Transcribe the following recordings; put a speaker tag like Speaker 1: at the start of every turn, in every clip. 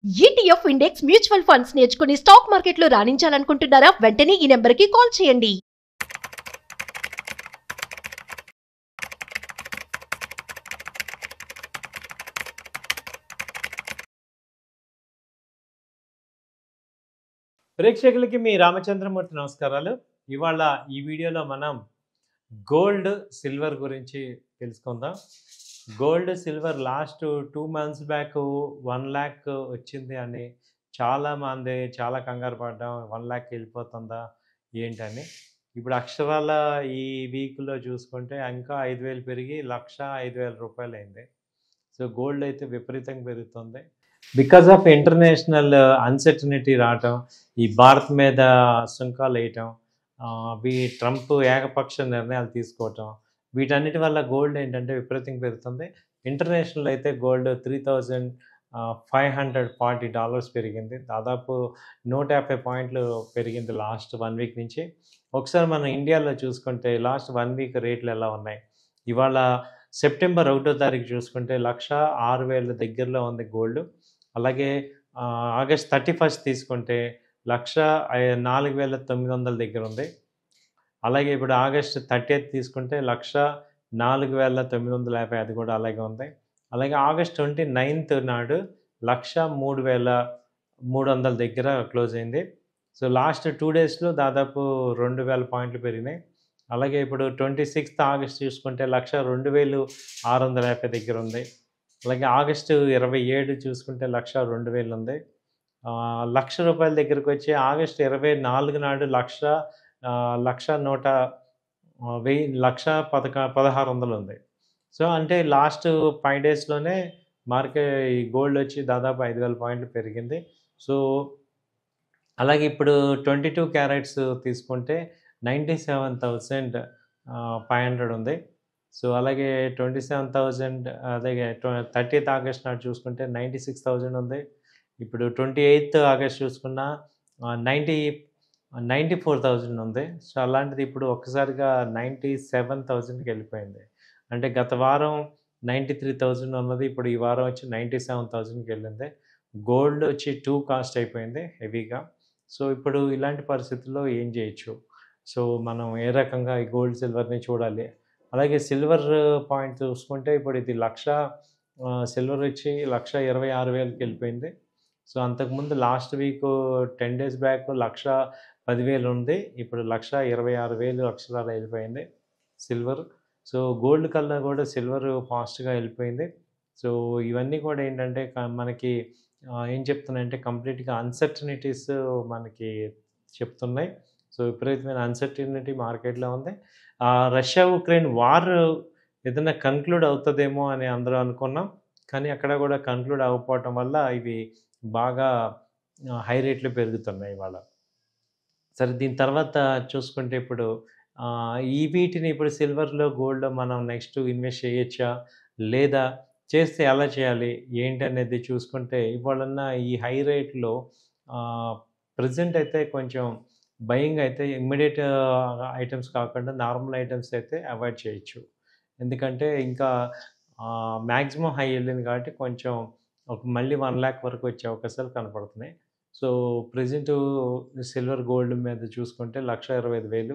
Speaker 1: ETF index mutual funds నేర్చుకుని stock మార్కెట్లో రాణించాలనుకుంటున్నారా? వెంటనే ఈ నెంబర్కి కాల్ చేయండి.
Speaker 2: ప్రేక్షకులకి మీ రామచంద్రమూర్తి నమస్కారాలు. ఇవాళ ఈ వీడియోలో మనం గోల్డ్, సిల్వర్ గురించి తెలుసుకుందాం. Gold, silver last 2 months back 1 lakh వచ్చింది అని చాలా కంగారు పడ్డాం. 1 లాక్ వెళ్ళిపోతుందా ఏంటని. ఇప్పుడు అక్షరాల ఈ వీక్లో చూసుకుంటే ఇంకా 5,000 పెరిగి 1,05,000 రూపాయలు అయింది. సో గోల్డ్ అయితే విపరీతంగా పెరుగుతుంది. బికాజ్ ఆఫ్ ఇంటర్నేషనల్ అన్సర్టనిటీ రావటం, ఈ భారత్ మీద సుంకాలు వేయటం, ట్రంప్ ఏకపక్ష నిర్ణయాలు తీసుకోవటం, వీటన్నిటి వల్ల గోల్డ్ ఏంటంటే విపరీతంగా పెరుగుతుంది. ఇంటర్నేషనల్ అయితే గోల్డ్ $3,540 పెరిగింది. దాదాపు 150 పాయింట్లు పెరిగింది లాస్ట్ 1 వీక్ నుంచి. ఒకసారి మనం ఇండియాలో చూసుకుంటే లాస్ట్ 1 వీక్ రేట్లు ఎలా ఉన్నాయి. ఇవాళ సెప్టెంబర్ 1వ తారీఖు చూసుకుంటే 1,06,000 దగ్గరలో ఉంది గోల్డ్. అలాగే ఆగస్ట్ 31 తీసుకుంటే 1,04,900 దగ్గర ఉంది. అలాగే ఇప్పుడు ఆగస్ట్ 30 తీసుకుంటే 1,04,950 అది కూడా అలాగే ఉంది. అలాగే ఆగస్ట్ 29 నాడు 1,03,300 దగ్గర క్లోజ్ అయింది. సో లాస్ట్ 2 డేస్లో దాదాపు 2,000 పాయింట్లు పెరిగినాయి. అలాగే ఇప్పుడు 26 ఆగస్ట్ చూసుకుంటే 1,02,650 దగ్గర ఉంది. అలాగే ఆగస్టు 27 చూసుకుంటే 1,02,000 ఉంది. ₹1,00,000 దగ్గరికి వచ్చి ఆగస్టు 24 నాడు 1,16,000 ఉంది. సో అంటే లాస్ట్ 5 డేస్లోనే ఈ గోల్డ్ వచ్చి దాదాపు 5,000 పాయింట్లు పెరిగింది. సో అలాగే ఇప్పుడు 22 క్యారెట్స్ తీసుకుంటే 97,500 ఉంది. సో అలాగే 27,000 అలాగే 30th ఆగస్ట్ నాడు చూసుకుంటే 96,000 ఉంది. ఇప్పుడు 28th ఆగస్ట్ చూసుకున్న 94,000 ఉంది. సో అలాంటిది ఇప్పుడు ఒక్కసారిగా 97,000కి వెళ్ళిపోయింది. అంటే గత వారం 93,000 ఉన్నది, ఇప్పుడు ఈ వారం వచ్చి 97,000కి వెళ్ళింది. గోల్డ్ వచ్చి 2 కాస్ట్ అయిపోయింది హెవీగా. సో ఇప్పుడు ఇలాంటి పరిస్థితుల్లో ఏం చేయొచ్చు? సో మనం ఏ రకంగా ఈ గోల్డ్, సిల్వర్ని చూడాలి? అలాగే సిల్వర్ పాయింట్ చూసుకుంటే ఇప్పుడు ఇది సిల్వర్ వచ్చి 1,26,000కి వెళ్ళిపోయింది. సో అంతకుముందు లాస్ట్ వీక్ 10 డేస్ బ్యాక్ 1,10,000 ఉంది. ఇప్పుడు 1,26,000 అక్షరాలు వెళ్ళిపోయింది సిల్వర్. సో గోల్డ్ కన్నా కూడా సిల్వర్ ఫాస్ట్గా వెళ్ళిపోయింది. సో ఇవన్నీ కూడా ఏంటంటే మనకి ఏం చెప్తున్నాయంటే కంప్లీట్గా అన్సర్టనిటీస్ మనకి చెప్తున్నాయి. సో విపరీతమైన అన్సర్టనిటీ మార్కెట్లో ఉంది. రష్యా ఉక్రెయిన్ వార్ ఏదైనా కంక్లూడ్ అవుతుందేమో అని అందరూ అనుకున్నాం. కానీ అక్కడ కూడా కంక్లూడ్ అవ్వకపోవటం వల్ల ఇవి బాగా హై రేట్లు పెరుగుతున్నాయి ఇవాళ. సరే దీని తర్వాత చూసుకుంటే ఇప్పుడు వీటిని ఇప్పుడు సిల్వర్లో, గోల్డ్లో మనం నెక్స్ట్ ఇన్వెస్ట్ చేయొచ్చా? లేదా చేస్తే ఎలా చేయాలి? ఏంటి అనేది చూసుకుంటే ఇవాళన్న ఈ హై రేట్లో ప్రెజెంట్ అయితే కొంచెం బయింగ్ అయితే ఇమ్మీడియట్ ఐటమ్స్ కాకుండా నార్మల్ ఐటమ్స్ అయితే అవాయిడ్ చేయొచ్చు. ఎందుకంటే ఇంకా మ్యాక్సిమం హై వెళ్ళింది కాబట్టి కొంచెం మళ్ళీ 1 లాక్ వరకు వచ్చే అవకాశాలు కనపడుతున్నాయి. సో ప్రెజెంట్ సిల్వర్, గోల్డ్ మీద చూసుకుంటే 1,25,000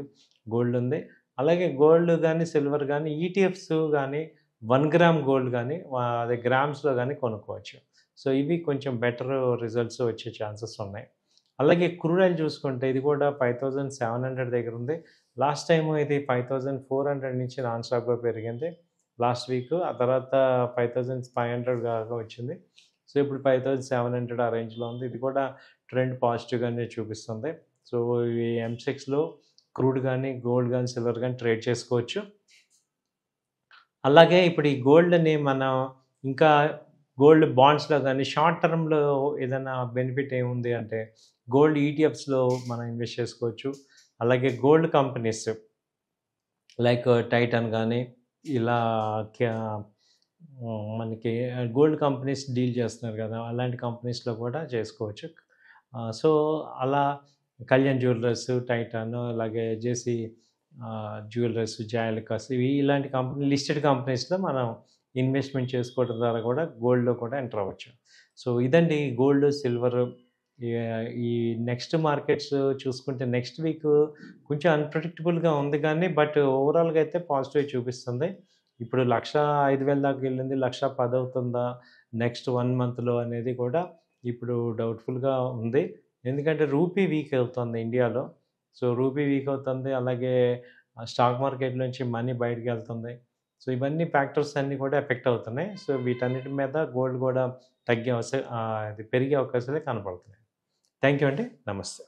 Speaker 2: గోల్డ్ ఉంది. అలాగే గోల్డ్ కానీ, సిల్వర్ కానీ, ఈటీఎఫ్స్ కానీ 1 గ్రామ్ గోల్డ్ కానీ అదే గ్రామ్స్లో కానీ కొనుక్కోవచ్చు. సో ఇవి కొంచెం బెటర్ రిజల్ట్స్ వచ్చే ఛాన్సెస్ ఉన్నాయి. అలాగే క్రూడ్ ఆయిల్ చూసుకుంటే ఇది కూడా 5,700 దగ్గర ఉంది. లాస్ట్ టైము ఇది 5,400 నుంచి నాన్ స్టాప్గా పెరిగింది లాస్ట్ వీక్. ఆ తర్వాత 5,500 దాకా వచ్చింది. సో ఇప్పుడు 5,700 ఆ రేంజ్లో ఉంది. ఇది కూడా ట్రెండ్ పాజిటివ్గానే చూపిస్తుంది. సో ఈ M6లో క్రూడ్ కానీ, గోల్డ్ కానీ, సిల్వర్ కానీ ట్రేడ్ చేసుకోవచ్చు. అలాగే ఇప్పుడు ఈ గోల్డ్ని మనం ఇంకా గోల్డ్ బాండ్స్లో కానీ షార్ట్ టర్మ్లో ఏదైనా బెనిఫిట్ ఏముంది అంటే గోల్డ్ ఈటీఎఫ్స్లో మనం ఇన్వెస్ట్ చేసుకోవచ్చు. అలాగే గోల్డ్ కంపెనీస్ లైక్ టైటాన్ కానీ ఇలా మనకి గోల్డ్ కంపెనీస్ డీల్ చేస్తున్నారు కదా, అలాంటి కంపెనీస్లో కూడా చేసుకోవచ్చు. సో అలా కళ్యాణ్ జ్యువెలర్స్, టైటాన్, అలాగే జేసీ జ్యువెలర్స్, జాయలుకాస్ ఇలాంటి లిస్టెడ్ కంపెనీస్లో మనం ఇన్వెస్ట్మెంట్ చేసుకోవడం ద్వారా కూడా గోల్డ్లో కూడా ఎంటర్ అవ్వచ్చు. సో ఇదండి గోల్డ్, సిల్వర్. ఈ నెక్స్ట్ మార్కెట్స్ చూసుకుంటే నెక్స్ట్ వీక్ కొంచెం అన్‌ప్రెడిక్టబుల్‌గా ఉంది కానీ బట్ ఓవరాల్‌గా అయితే పాజిటివ్ చూపిస్తుంది. ఇప్పుడు 1,05,000 దాకా వెళ్ళింది. 1,10,000 అవుతుందా నెక్స్ట్ 1 మంత్‌లో అనేది కూడా ఇప్పుడు డౌట్‌ఫుల్‌గా ఉంది. ఎందుకంటే రూపీ వీక్ అవుతుంది ఇండియాలో. సో రూపీ వీక్ అవుతుంది. అలాగే స్టాక్ మార్కెట్ నుంచి మనీ బయటికెళ్తుంది. సో ఇవన్నీ ఫ్యాక్టర్స్ అన్నీ కూడా ఎఫెక్ట్ అవుతున్నాయి. సో వీటన్నిటి మీద గోల్డ్ కూడా ఇది పెరిగే అవకాశాలే కనపడుతున్నాయి. థ్యాంక్ యూ అండి. నమస్తే.